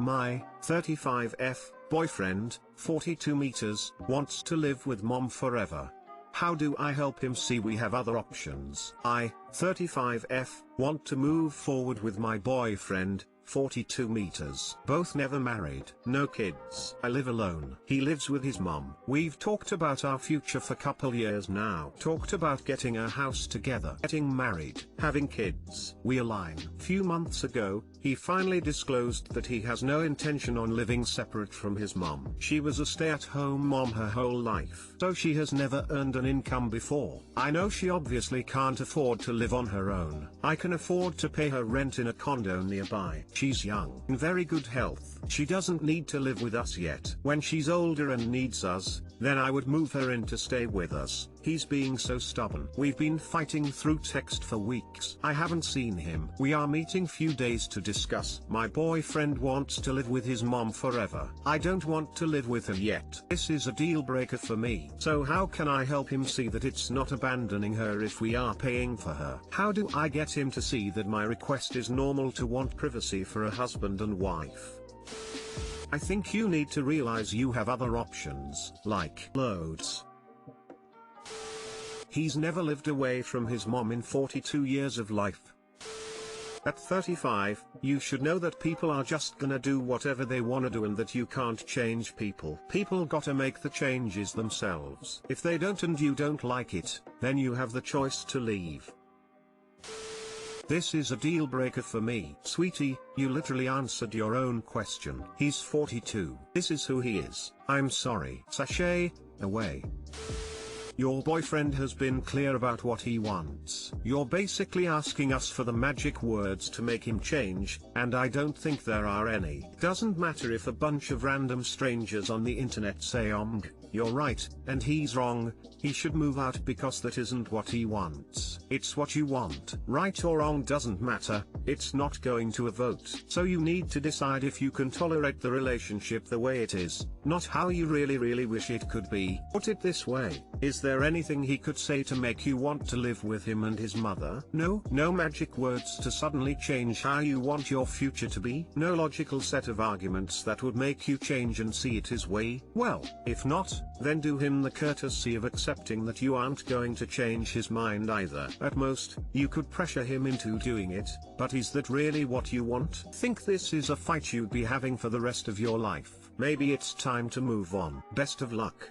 My 35F boyfriend, 42 meters, wants to live with mom forever. How do I help him see we have other options? I, 35F, want to move forward with my boyfriend, 42 meters. Both never married. No kids. I live alone. He lives with his mom. We've talked about our future for couple years now. Talked about getting a house together. Getting married. Having kids. We align. Few months ago, he finally disclosed that he has no intention on living separate from his mom. She was a stay-at-home mom her whole life. So she has never earned an income before. I know she obviously can't afford to live on her own. I can afford to pay her rent in a condo nearby. She's young, in very good health. She doesn't need to live with us yet. When she's older and needs us, then I would move her in to stay with us. He's being so stubborn. We've been fighting through text for weeks. I haven't seen him. We are meeting few days to discuss. My boyfriend wants to live with his mom forever. I don't want to live with her yet. This is a deal breaker for me. So how can I help him see that it's not abandoning her if we are paying for her? How do I get him to see that my request is normal to want privacy for a husband and wife? I think you need to realize you have other options, like loads. He's never lived away from his mom in 42 years of life. At 35, you should know that people are just gonna do whatever they wanna do and that you can't change people. People gotta make the changes themselves. If they don't and you don't like it, then you have the choice to leave. This is a deal breaker for me. Sweetie, you literally answered your own question. He's 42. This is who he is. I'm sorry. Sashay, away. Your boyfriend has been clear about what he wants. You're basically asking us for the magic words to make him change, and I don't think there are any. Doesn't matter if a bunch of random strangers on the internet say you're right, and he's wrong. He should move out because that isn't what he wants. It's what you want. Right or wrong doesn't matter, it's not going to a vote. So you need to decide if you can tolerate the relationship the way it is, not how you really wish it could be. Put it this way, is there anything he could say to make you want to live with him and his mother? No magic words to suddenly change how you want your future to be? No logical set of arguments that would make you change and see it his way? Well, if not, then do him the courtesy of accepting that you aren't going to change his mind either. At most, you could pressure him into doing it, but is that really what you want? Think this is a fight you'd be having for the rest of your life. Maybe it's time to move on. Best of luck.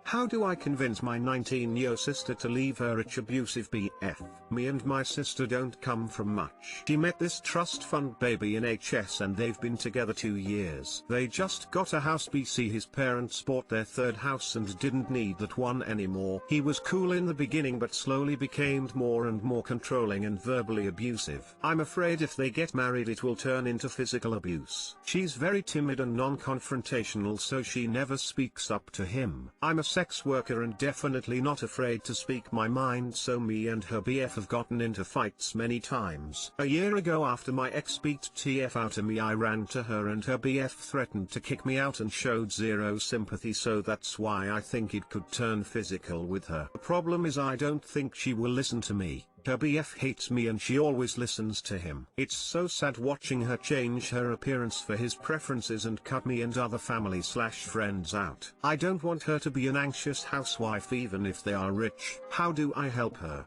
How do I convince my 19-year sister to leave her rich abusive BF? Me and my sister don't come from much. She met this trust fund baby in HS and they've been together 2 years. They just got a house BC. His parents bought their third house and didn't need that one anymore. He was cool in the beginning but slowly became more and more controlling and verbally abusive. I'm afraid if they get married it will turn into physical abuse. She's very timid and non-confrontational, so she never speaks up to him. I'm a sex worker and definitely not afraid to speak my mind, so me and her BF have gotten into fights many times. A year ago, after my ex beat TF out of me, I ran to her and her BF threatened to kick me out and showed zero sympathy, so that's why I think it could turn physical with her. The problem is I don't think she will listen to me. Her BF hates me and she always listens to him. It's so sad watching her change her appearance for his preferences and cut me and other family/friends out. I don't want her to be an anxious housewife even if they are rich. How do I help her?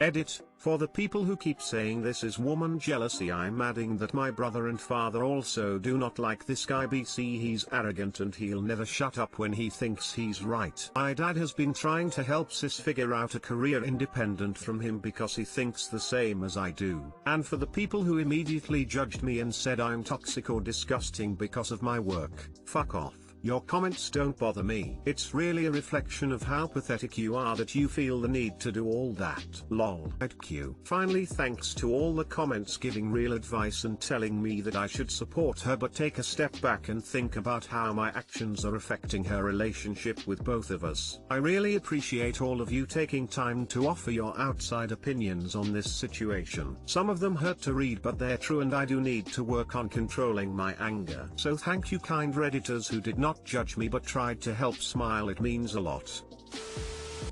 Edit. For the people who keep saying this is woman jealousy, I'm adding that my brother and father also do not like this guy BC. He's arrogant and he'll never shut up when he thinks he's right. My dad has been trying to help sis figure out a career independent from him because he thinks the same as I do. And for the people who immediately judged me and said I'm toxic or disgusting because of my work, fuck off. Your comments don't bother me. It's really a reflection of how pathetic you are that you feel the need to do all that. Lol. Q. Finally, thanks to all the comments giving real advice and telling me that I should support her but take a step back and think about how my actions are affecting her relationship with both of us. I really appreciate all of you taking time to offer your outside opinions on this situation. Some of them hurt to read but they're true and I do need to work on controlling my anger. So thank you kind Redditors who did not judge me but tried to help. Smile, it means a lot.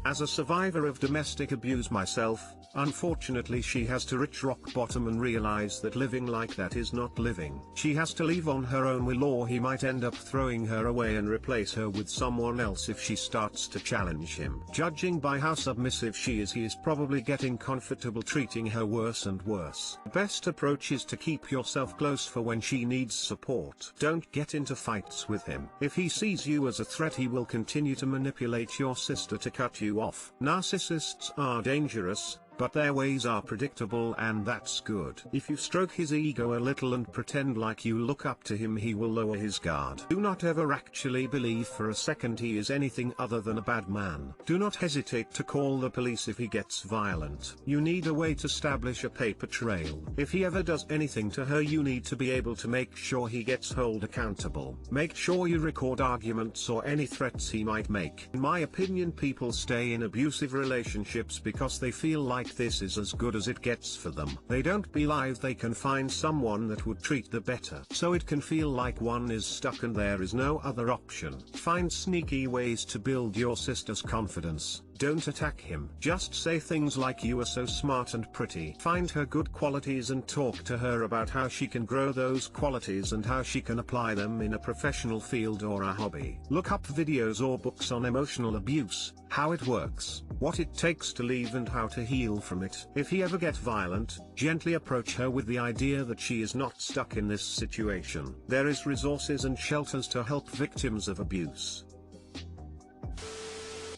As a survivor of domestic abuse myself, Unfortunately, she has to reach rock bottom and realize that living like that is not living. She has to leave on her own will, or he might end up throwing her away and replace her with someone else if she starts to challenge him. Judging by how submissive she is, he is probably getting comfortable treating her worse and worse. The best approach is to keep yourself close for when she needs support. Don't get into fights with him. If he sees you as a threat, he will continue to manipulate your sister to cut you off. Narcissists are dangerous, but their ways are predictable, and that's good. If you stroke his ego a little and pretend like you look up to him, he will lower his guard. Do not ever actually believe for a second he is anything other than a bad man. Do not hesitate to call the police if he gets violent. You need a way to establish a paper trail. If he ever does anything to her, you need to be able to make sure he gets held accountable. Make sure you record arguments or any threats he might make. In my opinion, people stay in abusive relationships because they feel like this is as good as it gets for them. They don't believe they can find someone that would treat them better. So it can feel like one is stuck and there is no other option. Find sneaky ways to build your sister's confidence. Don't attack him. Just say things like, "You are so smart and pretty." Find her good qualities and talk to her about how she can grow those qualities and how she can apply them in a professional field or a hobby. Look up videos or books on emotional abuse, how it works, what it takes to leave and how to heal from it. If he ever gets violent, gently approach her with the idea that she is not stuck in this situation. There is resources and shelters to help victims of abuse.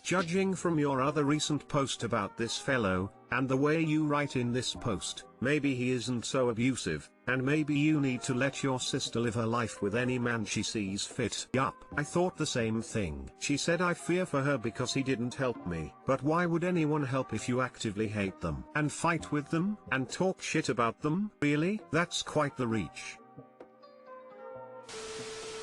Judging from your other recent post about this fellow, and the way you write in this post, maybe he isn't so abusive, and maybe you need to let your sister live her life with any man she sees fit. Yup, I thought the same thing. She said, "I fear for her because he didn't help me." But why would anyone help if you actively hate them, and fight with them, and talk shit about them? Really? That's quite the reach.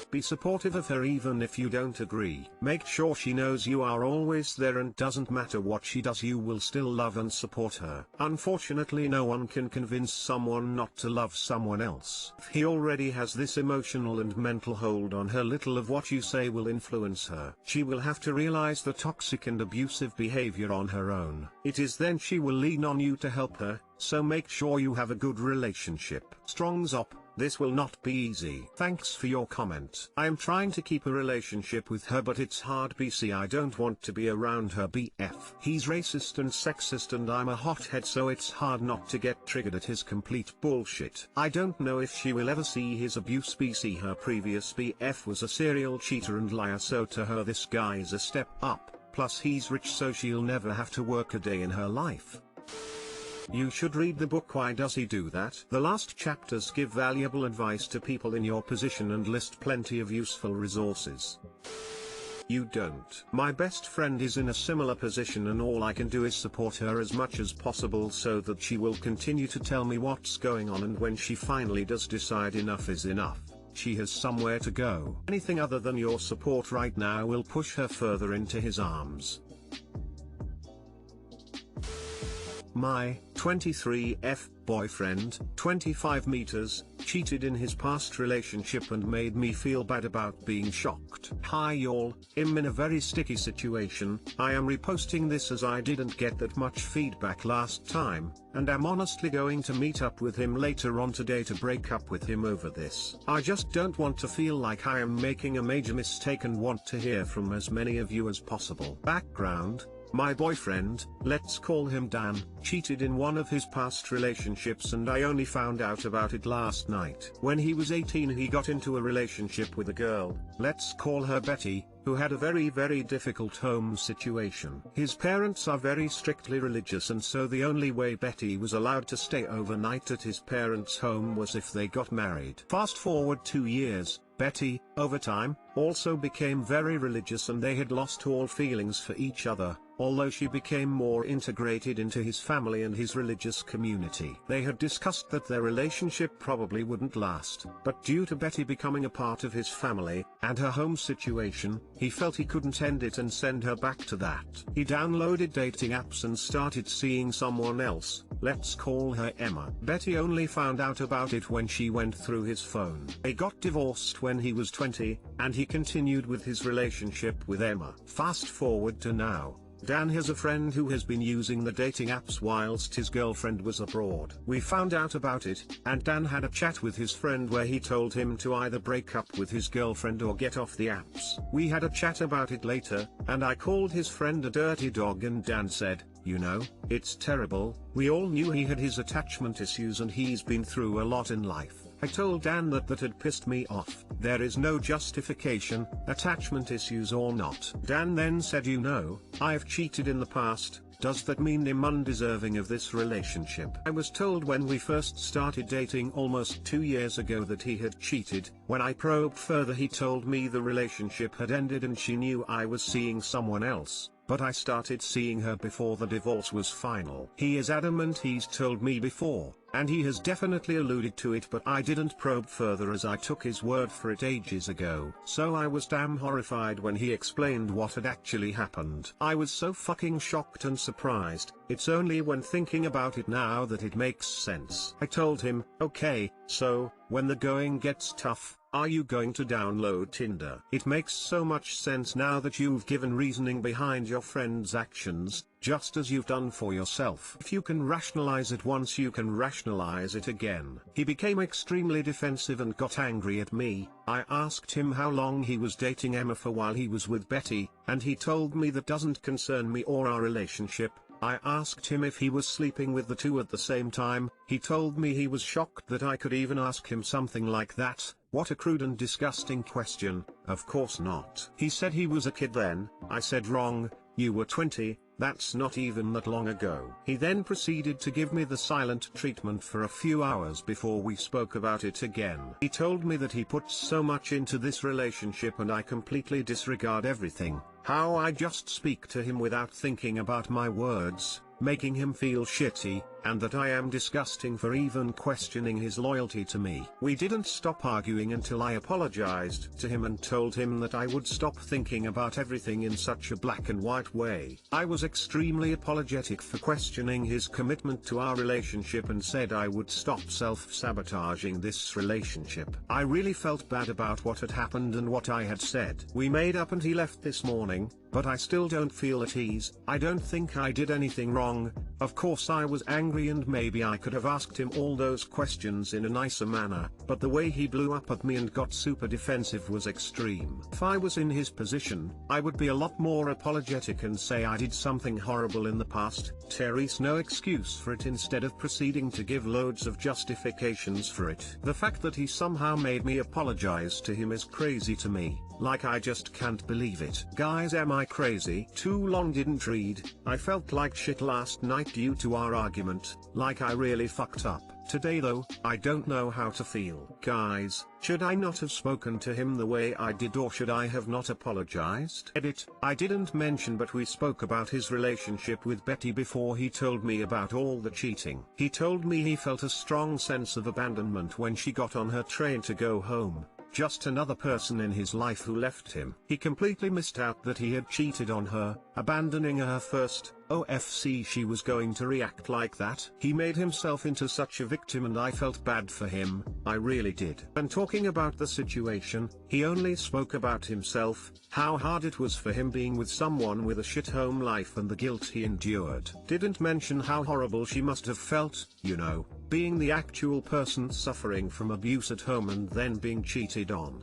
Be supportive of her even if you don't agree. Make sure she knows you are always there, and doesn't matter what she does, you will still love and support her. Unfortunately, no one can convince someone not to love someone else. If he already has this emotional and mental hold on her, little of what you say will influence her. She will have to realize the toxic and abusive behavior on her own. It is then she will lean on you to help her, so make sure you have a good relationship. Strongs up. This will not be easy. Thanks for your comment. I am trying to keep a relationship with her, but it's hard. BC, I don't want to be around her BF. He's racist and sexist and I'm a hothead, so it's hard not to get triggered at his complete bullshit. I don't know if she will ever see his abuse. BC, her previous BF was a serial cheater and liar, so to her this guy is a step up. Plus he's rich, so she'll never have to work a day in her life. You should read the book Why Does He Do That? The last chapters give valuable advice to people in your position and list plenty of useful resources. You don't. My best friend is in a similar position, and all I can do is support her as much as possible so that she will continue to tell me what's going on, and when she finally does decide enough is enough, she has somewhere to go. Anything other than your support right now will push her further into his arms. My 23F boyfriend, 25 meters, cheated in his past relationship and made me feel bad about being shocked. Hi y'all, I'm in a very sticky situation. I am reposting this as I didn't get that much feedback last time, and I'm honestly going to meet up with him later on today to break up with him over this. I just don't want to feel like I am making a major mistake and want to hear from as many of you as possible. Background: my boyfriend, let's call him Dan, cheated in one of his past relationships, and I only found out about it last night. When he was 18, he got into a relationship with a girl, let's call her Betty, who had a very difficult home situation. His parents are very strictly religious, and so the only way Betty was allowed to stay overnight at his parents' home was if they got married. Fast forward 2 years, Betty, over time, also became very religious, and they had lost all feelings for each other, although she became more integrated into his family and his religious community. They had discussed that their relationship probably wouldn't last, but due to Betty becoming a part of his family, and her home situation, he felt he couldn't end it and send her back to that. He downloaded dating apps and started seeing someone else, let's call her Emma. Betty only found out about it when she went through his phone. They got divorced when he was 20, and he continued with his relationship with Emma. Fast forward to now. Dan has a friend who has been using the dating apps whilst his girlfriend was abroad. We found out about it, and Dan had a chat with his friend where he told him to either break up with his girlfriend or get off the apps. We had a chat about it later, and I called his friend a dirty dog, and Dan said, "You know, it's terrible. We all knew he had his attachment issues and he's been through a lot in life." I told Dan that had pissed me off. There is no justification, attachment issues or not. Dan then said, "You know, I've cheated in the past. Does that mean I'm undeserving of this relationship?" I was told when we first started dating almost 2 years ago that he had cheated. When I probed further, he told me the relationship had ended and she knew I was seeing someone else, but I started seeing her before the divorce was final. He is adamant he's told me before, and he has definitely alluded to it, but I didn't probe further as I took his word for it ages ago. So I was damn horrified when he explained what had actually happened. I was so fucking shocked and surprised. It's only when thinking about it now that it makes sense. I told him, "Okay, so, when the going gets tough, are you going to download Tinder?" It makes so much sense now that you've given reasoning behind your friend's actions, just as you've done for yourself. If you can rationalize it once, you can rationalize it again. He became extremely defensive and got angry at me. I asked him how long he was dating Emma for while he was with Betty, and he told me that doesn't concern me or our relationship. I asked him if he was sleeping with the two at the same time. He told me he was shocked that I could even ask him something like that. What a crude and disgusting question. Of course not. He said he was a kid then. I said, "Wrong, you were 20, that's not even that long ago." He then proceeded to give me the silent treatment for a few hours before we spoke about it again. He told me that he puts so much into this relationship and I completely disregard everything. How I just speak to him without thinking about my words, making him feel shitty, and that I am disgusting for even questioning his loyalty to me. We didn't stop arguing until I apologized to him and told him that I would stop thinking about everything in such a black and white way. I was extremely apologetic for questioning his commitment to our relationship and said I would stop self-sabotaging this relationship. I really felt bad about what had happened and what I had said. We made up and he left this morning, but I still don't feel at ease. I don't think I did anything wrong. Of course I was angry and maybe I could have asked him all those questions in a nicer manner, but the way he blew up at me and got super defensive was extreme. If I was in his position, I would be a lot more apologetic and say I did something horrible in the past. There's no excuse for it instead of proceeding to give loads of justifications for it. The fact that he somehow made me apologize to him is crazy to me. Like I just can't believe it. Guys, am I crazy? Too long didn't read. I felt like shit last night due to our argument, like I really fucked up. Today though, I don't know how to feel. Guys, should I not have spoken to him the way I did, or should I have not apologized? Edit. I didn't mention, but we spoke about his relationship with Betty before he told me about all the cheating. He told me he felt a strong sense of abandonment when she got on her train to go home. Just another person in his life who left him. He completely missed out that he had cheated on her, abandoning her first. OFC, she was going to react like that. He made himself into such a victim and I felt bad for him, I really did. And talking about the situation, he only spoke about himself, how hard it was for him being with someone with a shit home life and the guilt he endured. Didn't mention how horrible she must have felt, you know, being the actual person suffering from abuse at home and then being cheated on.